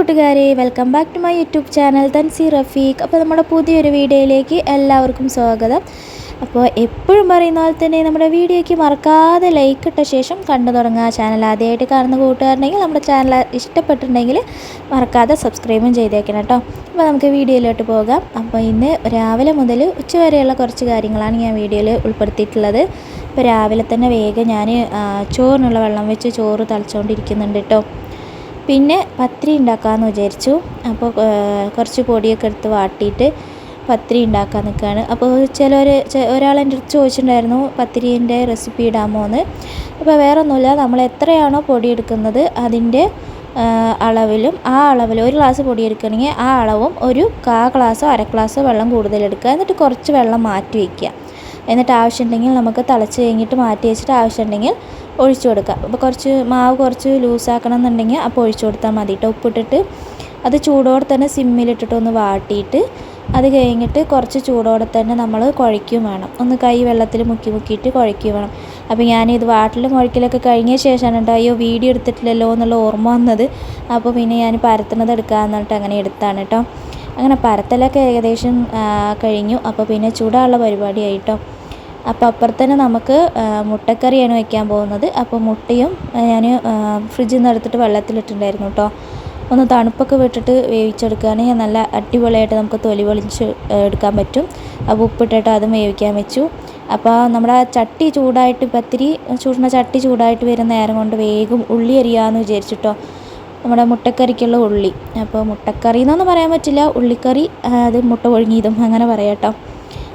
കൂട്ടുകാരെ, welcome back to my YouTube channel Thansi Rafeeq. അപ്പോൾ നമ്മുടെ പുതിയൊരു വീഡിയോയിലേക്ക് എല്ലാവർക്കും സ്വാഗതം. അപ്പോൾ എപ്പോഴും പറയുന്ന പോലെ തന്നെ നമ്മുടെ വീഡിയോയ്ക്ക് മറക്കാതെ ലൈക്ക് ഇട്ട ശേഷം കണ്ടു തുടങ്ങുക. ചാനൽ ആദ്യമായിട്ട് കാണുന്ന കൂട്ടുകാരുണ്ടെങ്കിൽ നമ്മുടെ ചാനൽ ഇഷ്ടപ്പെട്ടിട്ടുണ്ടെങ്കിൽ മറക്കാതെ സബ്സ്ക്രൈബും ചെയ്തേക്കണം കേട്ടോ. അപ്പോൾ നമുക്ക് വീഡിയോയിലോട്ട് പോകാം. അപ്പോൾ ഇന്ന് രാവിലെ മുതൽ ഉച്ചവരെയുള്ള കുറച്ച് കാര്യങ്ങളാണ് ഞാൻ വീഡിയോയിൽ ഉൾപ്പെടുത്തിയിട്ടുള്ളത്. ഇപ്പോൾ രാവിലെ തന്നെ വേഗം ഞാൻ ചോറിനുള്ള വെള്ളം വെച്ച് ചോറ് തളിച്ചുകൊണ്ടിരിക്കുന്നുണ്ട് കേട്ടോ. പിന്നെ പത്തിരി ഉണ്ടാക്കാമെന്ന് വിചാരിച്ചു. അപ്പോൾ കുറച്ച് പൊടിയൊക്കെ എടുത്ത് വാട്ടിയിട്ട് പത്തിരി ഉണ്ടാക്കാൻ നിൽക്കുകയാണ്. അപ്പോൾ ഒരാൾ എൻ്റെ അടുത്ത് ചോദിച്ചിട്ടുണ്ടായിരുന്നു പത്തിരീൻ്റെ റെസിപ്പി ഇടാമോ എന്ന്. അപ്പോൾ വേറെ ഒന്നുമില്ല, നമ്മൾ എത്രയാണോ പൊടി എടുക്കുന്നത് അതിൻ്റെ അളവിലും ഒരു ഗ്ലാസ് പൊടി എടുക്കണമെങ്കിൽ ആ അളവും ഒരു ഗ്ലാസോ അര ഗ്ലാസോ വെള്ളം കൂടുതലെടുക്കുക. എന്നിട്ട് കുറച്ച് വെള്ളം മാറ്റി വയ്ക്കുക. എന്നിട്ട് ആവശ്യമുണ്ടെങ്കിൽ നമുക്ക് തിളച്ച് കഴിഞ്ഞിട്ട് മാറ്റി വെച്ചിട്ട് ആവശ്യമുണ്ടെങ്കിൽ ഒഴിച്ചു കൊടുക്കാം. അപ്പോൾ മാവ് കുറച്ച് ലൂസാക്കണം എന്നുണ്ടെങ്കിൽ അപ്പോൾ ഒഴിച്ചു കൊടുത്താൽ മതി കേട്ടോ. ഉപ്പിട്ടിട്ട് അത് ചൂടോടെ തന്നെ സിമ്മിലിട്ടിട്ട് ഒന്ന് വാട്ടിയിട്ട് അത് കഴിഞ്ഞിട്ട് കുറച്ച് ചൂടോടെ തന്നെ നമ്മൾ കുഴയ്ക്കും വേണം. ഒന്ന് കൈ വെള്ളത്തിൽ മുക്കിയിട്ട് കുഴയ്ക്കും വേണം. അപ്പോൾ ഞാനിത് വാട്ടിലും കുഴക്കലൊക്കെ കഴിഞ്ഞ ശേഷമാണ് കേട്ടോ അയ്യോ വീഡിയോ എടുത്തിട്ടില്ലല്ലോ എന്നുള്ള ഓർമ്മ വന്നത്. അപ്പോൾ പിന്നെ ഞാൻ പരത്തുന്നത് എടുക്കാമെന്ന് പറഞ്ഞിട്ട് അങ്ങനെ എടുത്താണ് കേട്ടോ. അങ്ങനെ പരത്തലൊക്കെ ഏകദേശം കഴിഞ്ഞു. അപ്പോൾ പിന്നെ ചൂടാനുള്ള പരിപാടിയായിട്ടോ. അപ്പോൾ അപ്പുറത്ത് തന്നെ നമുക്ക് മുട്ടക്കറിയാണ് വയ്ക്കാൻ പോകുന്നത്. അപ്പോൾ മുട്ടയും ഞാൻ ഫ്രിഡ്ജിൽ നിന്ന് എടുത്തിട്ട് വെള്ളത്തിലിട്ടുണ്ടായിരുന്നു കേട്ടോ. ഒന്ന് തണുപ്പൊക്കെ വിട്ടിട്ട് വേവിച്ചെടുക്കുകയാണെങ്കിൽ നല്ല അടിപൊളിയായിട്ട് നമുക്ക് തൊലി പൊളിച്ച് എടുക്കാൻ പറ്റും. അപ്പോൾ ഉപ്പിട്ടിട്ട് അതും വേവിക്കാൻ വെച്ചു. അപ്പോൾ നമ്മുടെ ചട്ടി ചൂടായിട്ട് പത്തിരി ചൂടുന്ന ചട്ടി ചൂടായിട്ട് വരുന്ന നേരം കൊണ്ട് വേഗം ഉള്ളി അരിയാമെന്ന് വിചാരിച്ചിട്ടോ. നമ്മുടെ മുട്ടക്കറിക്കുള്ള ഉള്ളി. അപ്പോൾ മുട്ടക്കറി എന്നൊന്നും പറയാൻ പറ്റില്ല, ഉള്ളിക്കറി, അത് മുട്ട പുഴുങ്ങിയതും അങ്ങനെ പറയാം കേട്ടോ.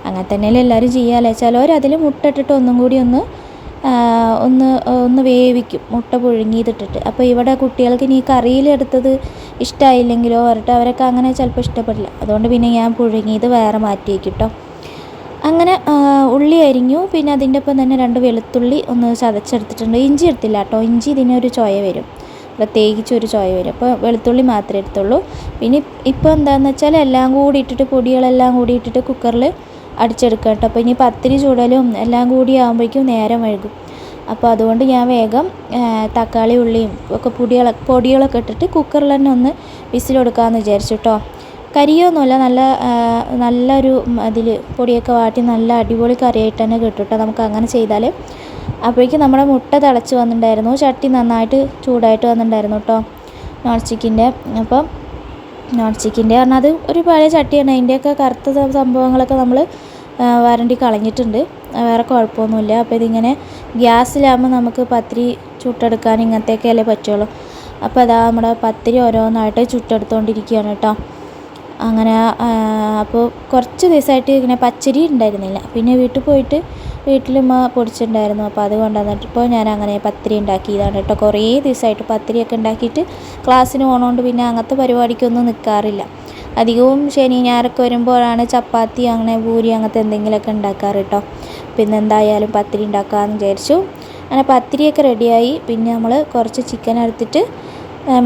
അങ്ങനെ തന്നെയല്ലേ എല്ലാവരും ചെയ്യാമല്ലേ. ചിലവർ അതിൽ മുട്ട ഇട്ടിട്ട് ഒന്നും കൂടി ഒന്ന് വേവിക്കും, മുട്ട പുഴുങ്ങിയിട്ടിട്ട്. അപ്പോൾ ഇവിടെ കുട്ടികൾക്ക് ഇനി കറിയിലെടുത്തത് ഇഷ്ടമായില്ലെങ്കിലോ പറഞ്ഞിട്ട് അവരൊക്കെ അങ്ങനെ ചിലപ്പോൾ ഇഷ്ടപ്പെടില്ല. അതുകൊണ്ട് പിന്നെ ഞാൻ പുഴുങ്ങിയത് വേറെ മാറ്റി വയ്ക്കും കേട്ടോ. അങ്ങനെ ഉള്ളി അരിഞ്ഞു. പിന്നെ അതിൻ്റെ ഒപ്പം തന്നെ 2 വെളുത്തുള്ളി ഒന്ന് ചതച്ചെടുത്തിട്ടുണ്ട്. ഇഞ്ചി എടുത്തില്ല കേട്ടോ, ഇഞ്ചി ഇതിനൊരു ചൊയ വരും, പ്രത്യേകിച്ചൊരു ചൊയ വരും. അപ്പോൾ വെളുത്തുള്ളി മാത്രമേ എടുത്തുള്ളൂ. പിന്നെ ഇപ്പോൾ എന്താണെന്ന് വെച്ചാൽ എല്ലാം കൂടി ഇട്ടിട്ട് പൊടികളെല്ലാം കൂടി ഇട്ടിട്ട് കുക്കറിൽ അടിച്ചെടുക്കുക കേട്ടോ. അപ്പോൾ ഇനി പത്തിരി ചൂടലും എല്ലാം കൂടി ആകുമ്പോഴേക്കും നേരം വൈകും. അപ്പോൾ അതുകൊണ്ട് ഞാൻ വേഗം തക്കാളി ഉള്ളിയും ഒക്കെ പൊടികളൊക്കെ ഇട്ടിട്ട് കുക്കറിൽ തന്നെ ഒന്ന് വിസിൽ കൊടുക്കാമെന്ന് വിചാരിച്ചു കേട്ടോ. കരിയൊന്നുമില്ല, നല്ലൊരു അതിൽ പൊടിയൊക്കെ വാട്ടി നല്ല അടിപൊളി കറിയായിട്ട് തന്നെ കിട്ടും കേട്ടോ നമുക്ക് അങ്ങനെ ചെയ്താൽ. അപ്പോഴേക്കും നമ്മുടെ മുട്ട തിളച്ച് വന്നിട്ടുണ്ടായിരുന്നു. ചട്ടി നന്നായിട്ട് ചൂടായിട്ട് വന്നിട്ടുണ്ടായിരുന്നു കേട്ടോ നോൺ സ്റ്റിക്കിൻ്റെ. അപ്പം നോൺ സ്റ്റിക്കിൻ്റെ പറഞ്ഞാൽ അത് ഒരു പഴയ ചട്ടിയാണ്. അതിൻ്റെയൊക്കെ കറുത്ത സംഭവങ്ങളൊക്കെ നമ്മൾ വരണ്ടി കളഞ്ഞിട്ടുണ്ട്, വേറെ കുഴപ്പമൊന്നുമില്ല. അപ്പോൾ ഇതിങ്ങനെ ഗ്യാസിലാകുമ്പോൾ നമുക്ക് പത്തിരി ചുട്ടെടുക്കാൻ ഇങ്ങനത്തെയൊക്കെയല്ലേ പറ്റുള്ളൂ. അപ്പോൾ അതാ നമ്മുടെ പത്തിരി ഓരോന്നായിട്ട് ചുട്ടെടുത്തുകൊണ്ടിരിക്കുകയാണ് കേട്ടോ. അങ്ങനെ അപ്പോൾ കുറച്ച് ദിവസമായിട്ട് ഇങ്ങനെ പച്ചരി ഉണ്ടായിരുന്നില്ല. പിന്നെ വീട്ടിലുമ്മ പൊടിച്ചിട്ടുണ്ടായിരുന്നു. അപ്പോൾ അത് കൊണ്ടുവന്നിട്ട് ഇപ്പോൾ ഞാൻ അങ്ങനെ പത്തിരി ഉണ്ടാക്കിയതാണ് കേട്ടോ. കുറേ ദിവസമായിട്ട് പത്തിരിയൊക്കെ ഉണ്ടാക്കിയിട്ട് ക്ലാസ്സിന് പോകണോണ്ട് പിന്നെ അങ്ങനത്തെ പരിപാടിക്കൊന്നും നിൽക്കാറില്ല. അധികവും ശനി ഞായറൊക്കെ വരുമ്പോഴാണ് ചപ്പാത്തി അങ്ങനെ പൂരി അങ്ങനത്തെ എന്തെങ്കിലുമൊക്കെ ഉണ്ടാക്കാറ് കേട്ടോ. പിന്നെ എന്തായാലും പത്തിരി ഉണ്ടാക്കാമെന്ന് വിചാരിച്ചു. അങ്ങനെ പത്തിരിയൊക്കെ റെഡിയായി. പിന്നെ നമ്മൾ കുറച്ച് ചിക്കൻ എടുത്തിട്ട്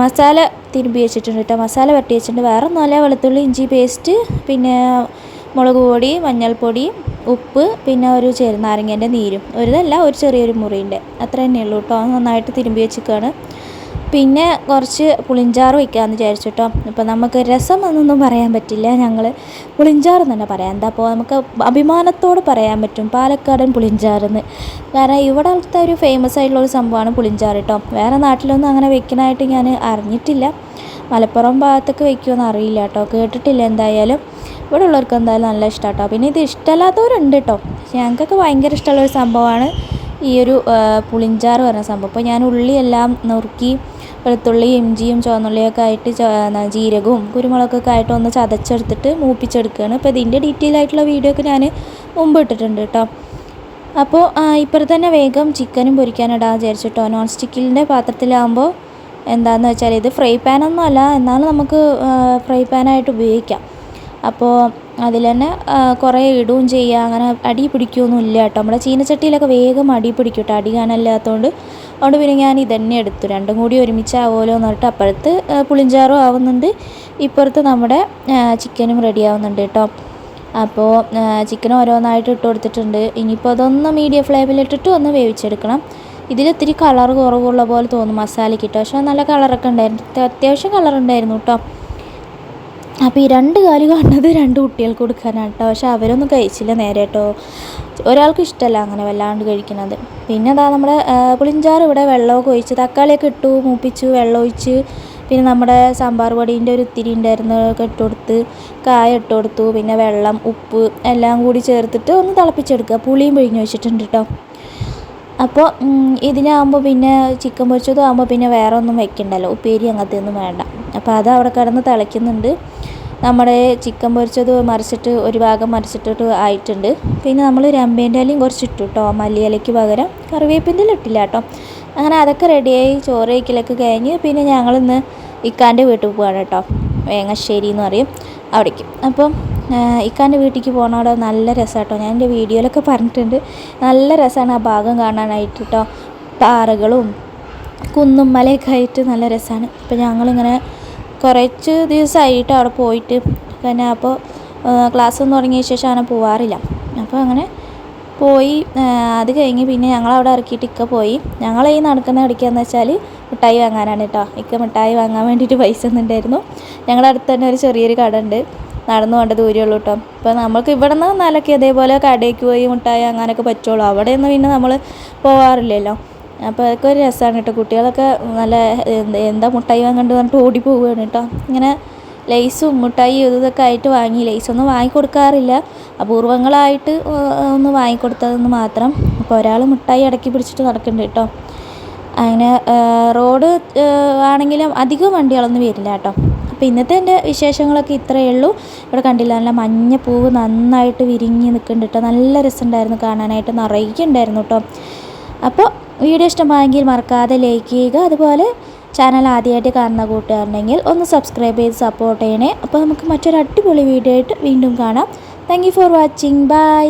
മസാല തിരുമ്പി വെച്ചിട്ടുണ്ട് കേട്ടോ. മസാല വരട്ടി വെച്ചിട്ടുണ്ട്. വേറെ ഒന്നുമല്ല, വെളുത്തുള്ളി ഇഞ്ചി പേസ്റ്റ്, പിന്നെ മുളക് പൊടി, മഞ്ഞൾപ്പൊടി, ഉപ്പ്, പിന്നെ ഒരു ചെറുനാരങ്ങേൻ്റെ നീരും, ഒരു ചെറിയൊരു മുറിൻ്റെ അത്ര തന്നെയുള്ളൂ കേട്ടോ. നന്നായിട്ട് തിരുമ്പി വെച്ചിരിക്കുകയാണ്. പിന്നെ കുറച്ച് പുളിഞ്ചാറ് വയ്ക്കാമെന്ന് വിചാരിച്ചു കേട്ടോ. ഇപ്പോൾ നമുക്ക് രസം എന്നൊന്നും പറയാൻ പറ്റില്ല, ഞങ്ങൾ പുളിഞ്ചാറ് തന്നെ പറയാം. എന്താ അപ്പോൾ നമുക്ക് അഭിമാനത്തോടെ പറയാൻ പറ്റും പാലക്കാടൻ പുളിഞ്ചാറെന്ന്. കാരണം ഇവിടുത്തെ ഒരു ഫേമസ് ആയിട്ടുള്ളൊരു സംഭവമാണ് പുളിഞ്ചാറ് കേട്ടോ. വേറെ നാട്ടിലൊന്നും അങ്ങനെ വെക്കാനായിട്ട് ഞാൻ അറിഞ്ഞിട്ടില്ല. മലപ്പുറം ഭാഗത്തൊക്കെ വെക്കുമെന്ന് അറിയില്ല കേട്ടോ, കേട്ടിട്ടില്ല. എന്തായാലും ഇവിടെ ഉള്ളവർക്ക് എന്തായാലും നല്ല ഇഷ്ടമാണ് കേട്ടോ. പിന്നെ ഇത് ഇഷ്ടമല്ലാത്തവരുണ്ട് കേട്ടോ. ഞങ്ങൾക്കൊക്കെ ഭയങ്കര ഇഷ്ടമുള്ളൊരു സംഭവമാണ് ഈ ഒരു പുളിഞ്ചാറ് പറഞ്ഞ സംഭവം. അപ്പോൾ ഞാൻ ഉള്ളിയെല്ലാം നുറുക്കി വെളുത്തുള്ളി ഇഞ്ചിയും ചുവന്നുള്ളിയൊക്കെ ആയിട്ട് ജീരകവും കുരുമുളകൊക്കെ ആയിട്ട് ഒന്ന് ചതച്ചെടുത്തിട്ട് മൂപ്പിച്ചെടുക്കുകയാണ്. അപ്പോൾ ഇതിൻ്റെ ഡീറ്റെയിൽ ആയിട്ടുള്ള വീഡിയോ ഒക്കെ ഞാൻ മുമ്പ് ഇട്ടിട്ടുണ്ട് കേട്ടോ. അപ്പോൾ ഇപ്പുറത്ത് തന്നെ വേഗം ചിക്കനും പൊരിക്കാനിടാൻ വിചാരിച്ചിട്ടോ. നോൺ സ്റ്റിക്കിൻ്റെ പാത്രത്തിലാകുമ്പോൾ എന്താണെന്ന് വെച്ചാൽ ഇത് ഫ്രൈ പാനൊന്നും അല്ല, എന്നാലും നമുക്ക് ഫ്രൈ പാനായിട്ട് ഉപയോഗിക്കാം. അപ്പോൾ അതിൽ തന്നെ കുറേ ഇടുകയും ചെയ്യുക, അങ്ങനെ അടി പിടിക്കുകയൊന്നും ഇല്ല കേട്ടോ. നമ്മുടെ ചീനച്ചട്ടിയിലൊക്കെ വേഗം അടി പിടിക്കും കേട്ടോ, അടി കാണാനില്ലാത്തതുകൊണ്ട്. അതുകൊണ്ട് പിന്നെ ഞാൻ ഇതന്നെ എടുത്തു, രണ്ടും കൂടി ഒരുമിച്ചാവുമല്ലോ എന്ന് പറഞ്ഞിട്ട്. അപ്പുറത്ത് പുളിഞ്ചാറും ആവുന്നുണ്ട്, ഇപ്പുറത്ത് നമ്മുടെ ചിക്കനും റെഡി ആവുന്നുണ്ട് കേട്ടോ. അപ്പോൾ ചിക്കൻ ഓരോന്നായിട്ട് ഇട്ട് കൊടുത്തിട്ടുണ്ട്. ഇനിയിപ്പോൾ അതൊന്ന് മീഡിയം ഫ്ലെയിമിലിട്ടിട്ട് ഒന്ന് വേവിച്ചെടുക്കണം. ഇതിലിത്തിരി കളർ കുറവുള്ള പോലെ തോന്നും മസാലയ്ക്ക് കേട്ടോ. പക്ഷേ നല്ല കളറൊക്കെ ഉണ്ടായിരുന്നു, അത്യാവശ്യം കളറുണ്ടായിരുന്നു കേട്ടോ. അപ്പോൾ ഈ 2 കാല് കാണുന്നത് 2 കുട്ടികൾക്ക് കൊടുക്കാനാണ് കേട്ടോ. പക്ഷേ അവരൊന്നും കഴിച്ചില്ല നേരെ കേട്ടോ. ഒരാൾക്ക് ഇഷ്ടമല്ല അങ്ങനെ വല്ലാണ്ട് കഴിക്കുന്നത്. പിന്നെ അതാ നമ്മുടെ പുളിഞ്ചാറ് ഇവിടെ വെള്ളമൊക്കെ ഒഴിച്ച് തക്കാളിയൊക്കെ ഇട്ടു മൂപ്പിച്ചു, വെള്ളം ഒഴിച്ച്, പിന്നെ നമ്മുടെ സാമ്പാർ പൊടീൻ്റെ ഒരു ഇത്തിരി ഉണ്ടായിരുന്നു ഇട്ട് കൊടുത്ത്, കായ ഇട്ട് കൊടുത്തു, പിന്നെ വെള്ളം, ഉപ്പ് എല്ലാം കൂടി ചേർത്തിട്ട് ഒന്ന് തിളപ്പിച്ചെടുക്കുക. പുളിയും പിഴിഞ്ഞ് വെച്ചിട്ടുണ്ട് കേട്ടോ. അപ്പോൾ ഇതിനാകുമ്പോൾ പിന്നെ ചിക്കൻ പൊരിച്ചതും ആകുമ്പോൾ പിന്നെ വേറെ ഒന്നും വെക്കണ്ടല്ലോ, ഉപ്പേരി അങ്ങനത്തെ ഒന്നും വേണ്ട. അപ്പോൾ അത് അവിടെ കിടന്ന് തിളയ്ക്കുന്നുണ്ട്. നമ്മുടെ ചിക്കൻ പൊരിച്ചത് മറിച്ചിട്ട് ഒരു ഭാഗം മറിച്ചിട്ടിട്ട് ആയിട്ടുണ്ട്. പിന്നെ നമ്മൾ രമ്പേൻ്റെ ഇലയും കുറച്ചിട്ടു കേട്ടോ, മല്ലിയിലയ്ക്ക് പകരം കറിവേപ്പിൻ്റെ ഇല ഇട്ടില്ല കേട്ടോ. അങ്ങനെ അതൊക്കെ റെഡിയായി, ചോറ് വയ്ക്കലൊക്കെ കഴിഞ്ഞ് പിന്നെ ഞങ്ങളിന്ന് ഇക്കാൻ്റെ വീട്ടിൽ പോവാണ് കേട്ടോ. വേങ്ങശ്ശേരി എന്ന് പറയും അവിടേക്ക്. അപ്പം ഇക്കാൻ്റെ വീട്ടിലേക്ക് പോകണവിടെ നല്ല രസമാണ് കേട്ടോ. ഞാൻ എൻ്റെ വീഡിയോയിലൊക്കെ പറഞ്ഞിട്ടുണ്ട്, നല്ല രസമാണ് ആ ഭാഗം കാണാനായിട്ട് കേട്ടോ. പാറകളും കുന്നും മലയൊക്കെ ആയിട്ട് നല്ല രസമാണ്. അപ്പോൾ ഞങ്ങളിങ്ങനെ കുറച്ച് ദിവസമായിട്ട് അവിടെ പോയിട്ട്, പിന്നെ അപ്പോൾ ക്ലാസ് തുടങ്ങിയ ശേഷം അങ്ങനെ പോവാറില്ല. അപ്പോൾ അങ്ങനെ പോയി അത് കഴിഞ്ഞ് പിന്നെ ഞങ്ങളവിടെ ഇറക്കിയിട്ട് ഇക്ക പോയി. ഞങ്ങളീ നടക്കുന്ന ഇടയ്ക്കാന്ന് വെച്ചാൽ മിഠായി വാങ്ങാനാണ് കേട്ടോ. ഇക്ക മിഠായി വാങ്ങാൻ വേണ്ടിയിട്ട് പൈസ ഒന്നുണ്ടായിരുന്നു. ഞങ്ങളുടെ അടുത്ത് തന്നെ ഒരു ചെറിയൊരു കട ഉണ്ട്, നടന്നു പോകേണ്ട ദൂരമുള്ളൂ കേട്ടോ. അപ്പോൾ നമുക്ക് ഇവിടെ നിന്ന് വന്നാലൊക്കെ ഇതേപോലെ കടയ്ക്ക് പോയി മിഠായി വാങ്ങാനൊക്കെ പറ്റുള്ളൂ. അവിടെയൊന്നും പിന്നെ നമ്മൾ പോവാറില്ലല്ലോ. അപ്പോൾ അതൊക്കെ ഒരു രസമാണ് കേട്ടോ. കുട്ടികളൊക്കെ നല്ല എന്താ മിഠായി വാങ്ങേണ്ടത് പറഞ്ഞിട്ട് ഓടി പോവുകയാണ് കേട്ടോ. ഇങ്ങനെ ലേസും മിഠായി ഇതൊക്കെ ആയിട്ട് വാങ്ങി. ലേസൊന്നും വാങ്ങിക്കൊടുക്കാറില്ല, അപൂർവങ്ങളായിട്ട് ഒന്ന് വാങ്ങിക്കൊടുത്തതെന്ന് മാത്രം. അപ്പോൾ ഒരാൾ മിഠായി ഇടയ്ക്ക് പിടിച്ചിട്ട് നടക്കുന്നുണ്ട് കേട്ടോ. അങ്ങനെ റോഡ് ആണെങ്കിലും അധികം വണ്ടികളൊന്നും വരില്ല കേട്ടോ. അപ്പോൾ ഇന്നത്തെ എൻ്റെ വിശേഷങ്ങളൊക്കെ ഇത്രയേ ഉള്ളൂ. ഇവിടെ കണ്ടില്ല, നല്ല മഞ്ഞപ്പൂവ് നന്നായിട്ട് വിരിഞ്ഞ് നിൽക്കുന്നുണ്ട് കേട്ടോ. നല്ല രസമുണ്ടായിരുന്നു കാണാനായിട്ട്, നിറയെ ഉണ്ടായിരുന്നു കേട്ടോ. അപ്പോൾ വീഡിയോ ഇഷ്ടമായെങ്കിൽ മറക്കാതെ ലൈക്ക് ചെയ്യുക. അതുപോലെ ചാനൽ ആദ്യമായിട്ട് കാണുന്ന കൂട്ടുകാരുണ്ടെങ്കിൽ ഒന്ന് സബ്സ്ക്രൈബ് ചെയ്ത് സപ്പോർട്ട് ചെയ്യണേ. അപ്പോൾ നമുക്ക് മറ്റൊരു അടിപൊളി വീഡിയോ ആയിട്ട് വീണ്ടും കാണാം. Thank you for watching. By.